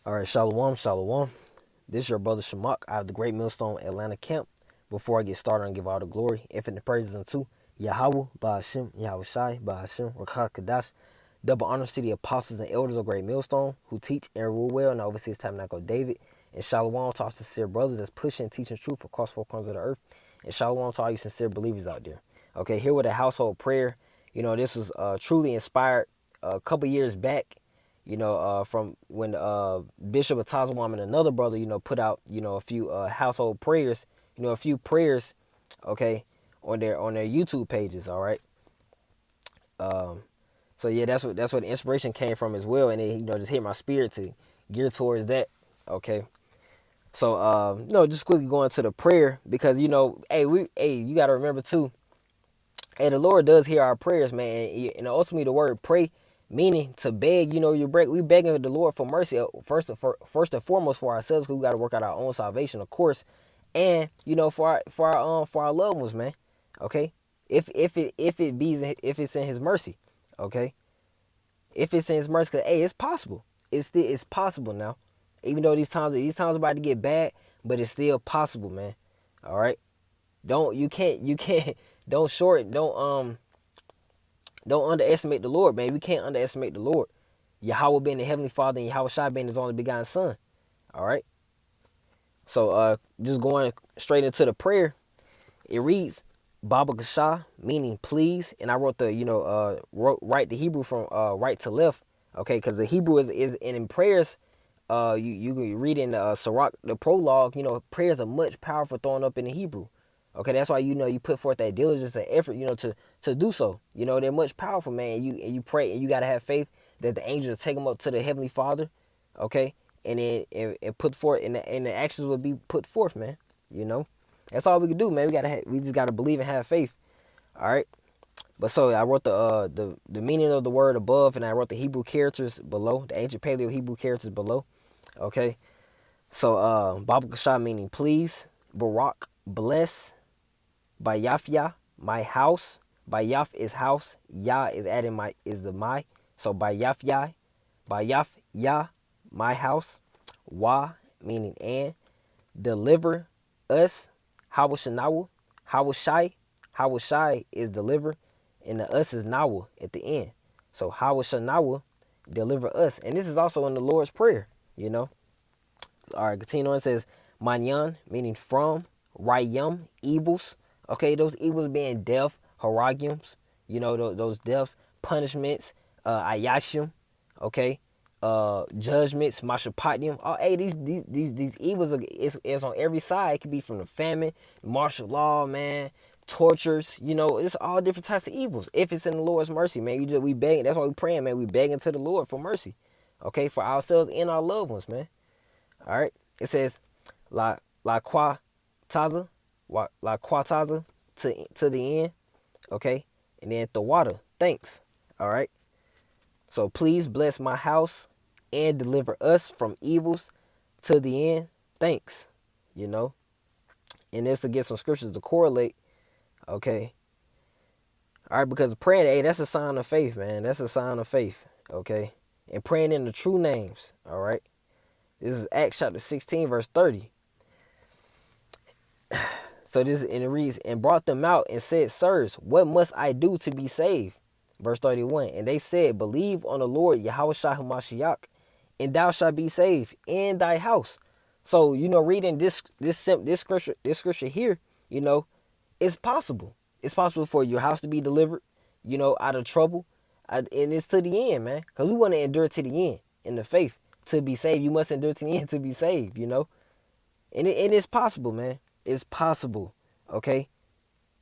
All right, shalom, shalom. This is your brother Shamak. I have the Great Millstone Atlanta camp. Before I get started and give all the glory, infinite praises unto Yahweh, Ba'ashem, Hawashinawa, 𝐤�𐅅𐤍𝐅. Double honors to the apostles and elders of Great Millstone who teach and rule well and oversee his tabernacle David. And shalom to our sincere brothers that's pushing and teaching truth across four corners of the earth. And shalom to all you sincere believers out there. Okay, here with a household prayer. This was truly inspired a couple years back. From when Bishop of Tazawam and another brother, put out, a few household prayers, a few prayers, okay, on their YouTube pages. All right. So yeah, that's what the inspiration came from as well, and it just hit my spirit to gear towards that. Okay. So just quickly going to the prayer because you got to remember too. Hey, the Lord does hear our prayers, man, and ultimately the word pray meaning to beg. We begging the Lord for mercy first and foremost for ourselves, because we got to work out our own salvation, of course, and for our loved ones, man. Okay, if it's in His mercy, okay, if it's in His mercy, cause hey, it's possible. It's possible now, even though these times are about to get bad, but it's still possible, man. All right, you can't don't underestimate the Lord, man. We can't underestimate the Lord. Yahweh being the Heavenly Father and Yahushua being His only begotten Son. All right. So just going straight into the prayer, it reads Baba Gasha, meaning please. And I wrote write the Hebrew from right to left. Okay, because the Hebrew is and in prayers, you can read in Sirach, the prologue, prayers are much powerful thrown up in the Hebrew. Okay, that's why you put forth that diligence and effort, to do so. They're much powerful, man. You pray and you gotta have faith that the angels will take them up to the Heavenly Father, okay, and then and put forth and the actions will be put forth, man. That's all we can do, man. We just gotta believe and have faith. All right. But so I wrote the meaning of the word above, and I wrote the Hebrew characters below, the ancient Paleo Hebrew characters below. Okay. So Baba Kasha meaning please, Barak bless. Bayafya, my house. Bayaf is house. Ya is adding my. So Bayafya, my house. Wa meaning and. Deliver us. Hawashinawa. Hawashai is deliver. And the us is nawa at the end. So Hawashinawa, deliver us. And this is also in the Lord's Prayer, All right, continue on. It says, Manyan, meaning from. Rayam, evils. Okay, those evils being death, haragiums, those deaths, punishments, ayashim, okay, judgments, mashapatium. Oh, hey, these evils is on every side. It could be from the famine, martial law, man, tortures. It's all different types of evils. If it's in the Lord's mercy, man, we begging. That's why we praying, man. We begging to the Lord for mercy, okay, for ourselves and our loved ones, man. All right, it says la qua taza. Quataza to the end, okay, and then the water. Thanks. All right. So please bless my house and deliver us from evils to the end. Thanks. And this to get some scriptures to correlate. Okay. All right, because praying, hey, that's a sign of faith, man. That's a sign of faith. Okay, and praying in the true names. All right. This is Acts chapter 16, verse 30. So this, and it reads, and brought them out and said, sirs, what must I do to be saved? Verse 31. And they said, believe on the Lord Yahushua HaMashiach, and thou shalt be saved in thy house. So, reading this scripture here, it's possible. It's possible for your house to be delivered, out of trouble. And it's to the end, man. Because we want to endure to the end in the faith. To be saved, you must endure to the end to be saved, And it's possible, man. It's possible, okay?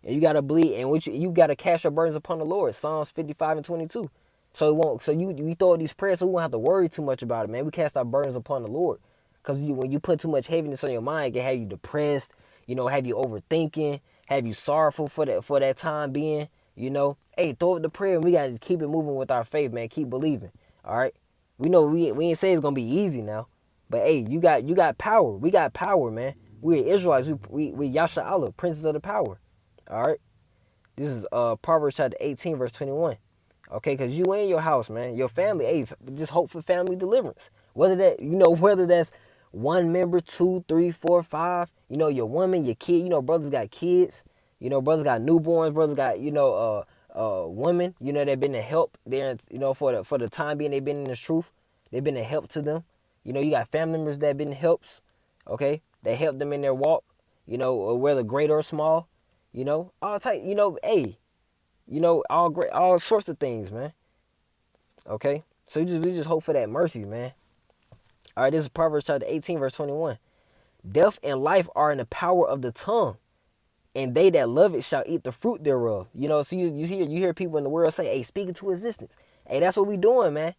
And you gotta believe, and you gotta cast your burdens upon the Lord. Psalms 55 and 22. So it won't. So you throw these prayers, so we won't have to worry too much about it, man. We cast our burdens upon the Lord, because when you put too much heaviness on your mind, it can have you depressed. Have you overthinking, have you sorrowful for that time being. Hey, throw up the prayer, and we gotta keep it moving with our faith, man. Keep believing. All right. We know we ain't say it's gonna be easy now, but hey, you got power. We got power, man. We're Israelites. We Yasha Allah, princes of the power. All right. This is Proverbs chapter 18, verse 21. Okay, because you in your house, man. Your family, hey, just hope for family deliverance. Whether that's one member, two, three, four, five, your woman, your kid, brothers got kids, brothers got newborns, brothers got, women, they've been a help there, for the time being they've been in the truth. They've been a help to them. You got family members that have been helps, okay? They help them in their walk, whether great or small, all type, hey, all great, all sorts of things, man. Okay, so we just hope for that mercy, man. All right, this is Proverbs chapter 18, verse 21. Death and life are in the power of the tongue, and they that love it shall eat the fruit thereof. So you hear people in the world say, "Hey, speaking to existence." Hey, that's what we doing, man.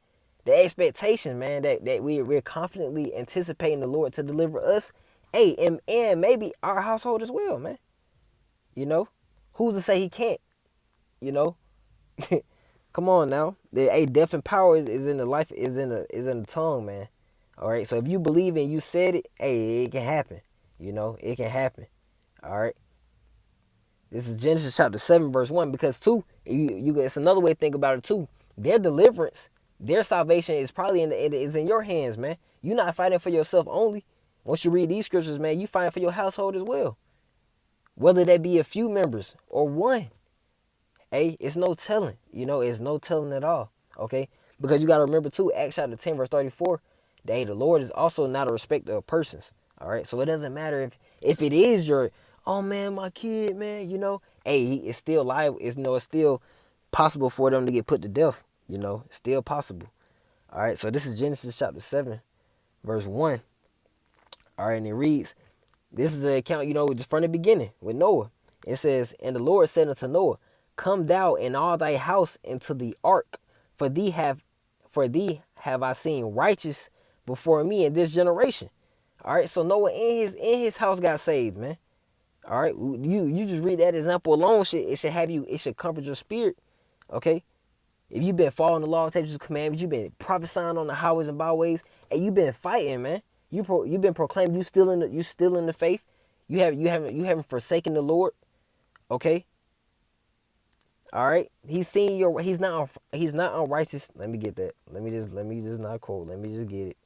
The expectation, man, that we're confidently anticipating the Lord to deliver us. Hey, and maybe our household as well, man. Who's to say He can't? You know, Come on now. Death and power is in the life is in the tongue, man. All right. So if you believe and you said it, hey, it can happen. It can happen. All right. This is Genesis chapter 7, verse 1. Because two, it's another way to think about it too. Their deliverance, their salvation is probably is in your hands, man. You're not fighting for yourself only. Once you read these scriptures, man, you fighting for your household as well. Whether that be a few members or one. Hey, it's no telling. It's no telling at all. Okay? Because you got to remember too, Acts chapter 10, verse 34, that hey, the Lord is also not a respecter of persons. All right? So it doesn't matter if it is your, oh man, my kid, man, hey, it's still live. It's still possible for them to get put to death. It's still possible. All right? So this is Genesis chapter 7, verse 1. All right? And it reads, this is the account, just from the beginning with Noah. It says, and the Lord said unto Noah, come thou and all thy house into the ark, for thee have I seen righteous before me in this generation. All right, so Noah in his house got saved, man. All right, you just read that example alone, it should comfort your spirit. Okay, if you've been following the law, statutes, commandments, you've been prophesying on the highways and byways, and you've been fighting, man. You've been proclaiming you still in the faith. You haven't forsaken the Lord. Okay. All right. He's not unrighteous. Let me get that. Let me just not quote. Let me just get it.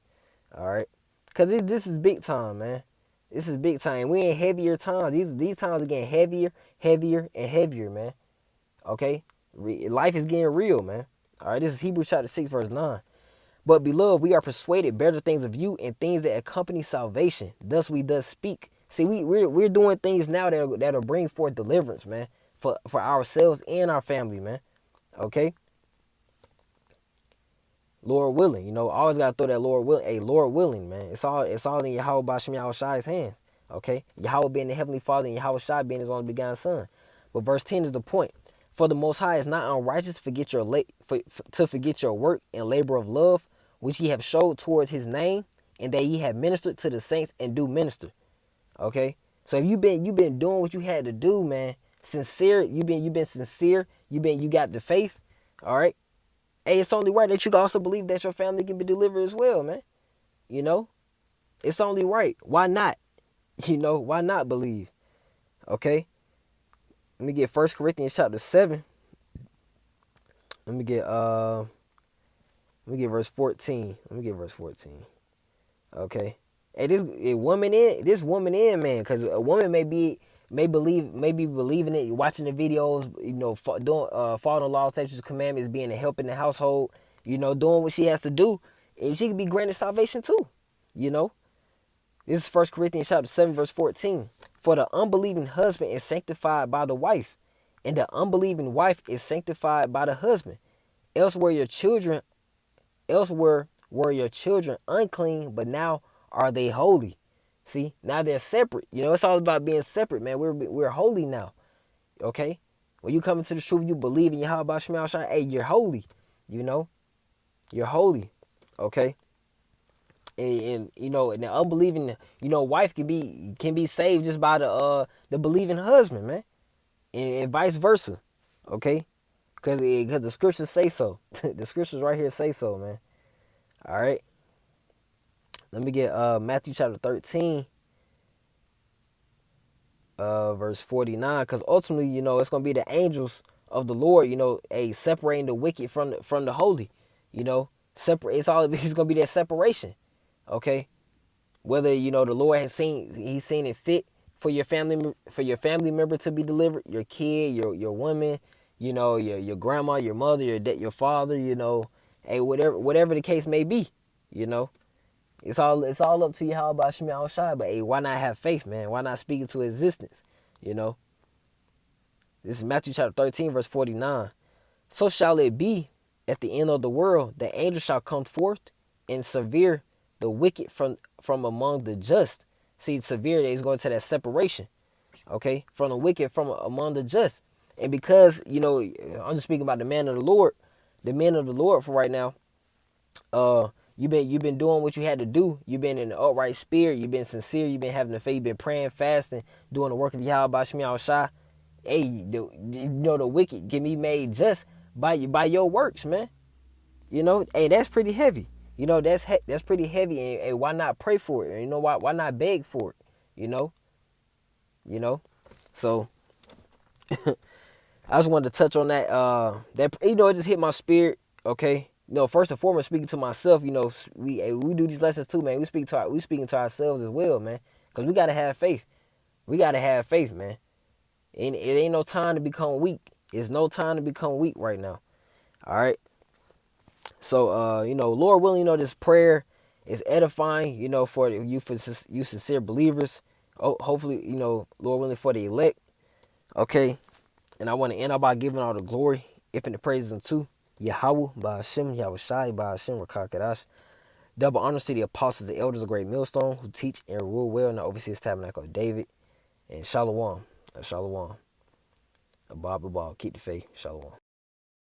All right. Cause this is big time, man. This is big time. We in heavier times. These times are getting heavier, and heavier, man. Okay. Life is getting real, man. All right. This is Hebrews chapter 6, verse 9. But beloved, we are persuaded better things of you and things that accompany salvation. Thus we speak. See, we're doing things now that'll bring forth deliverance, man, for ourselves and our family, man. Okay. Lord willing, always gotta throw that Lord willing. Hey, Lord willing, man. It's all in Yahweh's hands. Okay. Yahweh being the heavenly Father and Yahweh being His only begotten Son. But verse 10 is the point. For the Most High is not unrighteous to forget your work and labor of love, which Ye have showed towards His name, and that Ye have ministered to the saints and do minister. Okay, so if you've been doing what you had to do, man, sincere, you've been sincere, you got the faith. All right, hey, it's only right that you can also believe that your family can be delivered as well, man. It's only right. Why not? Why not believe? Okay. Let me get 1 Corinthians chapter 7. Let me get verse 14. Let me get verse 14. Okay. Hey, this woman in, man, because a woman may be believing it, watching the videos, following the law, statutes, commandments, being a help in the household, doing what she has to do, and she can be granted salvation too. This is 1 Corinthians chapter 7, verse 14. For the unbelieving husband is sanctified by the wife, and the unbelieving wife is sanctified by the husband. Else were your children unclean, but now are they holy? See, now they're separate. It's all about being separate, man. We're holy now. Okay? When you come into the truth, you believe in Hawashinawa, hey, you're holy. You're holy. Okay? And the unbelieving, wife can be saved just by the believing husband, man. And vice versa. Okay? Because the scriptures say so. The scriptures right here say so, man. All right. Let me get Matthew chapter 13, verse 49. Because ultimately, it's going to be the angels of the Lord, separating the wicked from the holy, separate. It's gonna be that separation, okay? Whether the Lord He's seen it fit for your family member to be delivered, your kid, your woman, your grandma, your mother, your father, hey, whatever the case may be, you know. It's all up to you how about Shemi outside, but hey, why not have faith, man? Why not speak into existence? You know. This is Matthew chapter 13, verse 49. So shall it be at the end of the world, the angel shall come forth and sever the wicked from among the just. See, severe is going to that separation, okay, from the wicked from among the just. And because, I'm just speaking about the man of the Lord for right now. You've been doing what you had to do. You've been in the upright spirit. You've been sincere. You've been having the faith. You've been praying, fasting, doing the work of Yahweh Shemi Shai. Hey, the wicked can be made just by your works, man. Hey, that's pretty heavy. That's pretty heavy. And why not pray for it? And why not beg for it? You know, you know. So I just wanted to touch on that. It just hit my spirit. Okay. First and foremost, speaking to myself. We do these lessons too, man. We speaking to ourselves as well, man. Cause we gotta have faith. We gotta have faith, man. And it ain't no time to become weak. It's no time to become weak right now. All right. So, Lord willing, this prayer is edifying, for you sincere believers. Hopefully, Lord willing, for the elect. Okay. And I want to end up by giving all the glory, if and the praises unto Yahweh, Ba'ashem, Yahushai, Ba'ashem, 𝐤𝐿𝐼. Double honors to the apostles, the elders of Great Millstone, who teach and rule well in the overseas tabernacle of David. And Shalom. Shalom. Abba, keep the faith. Shalom.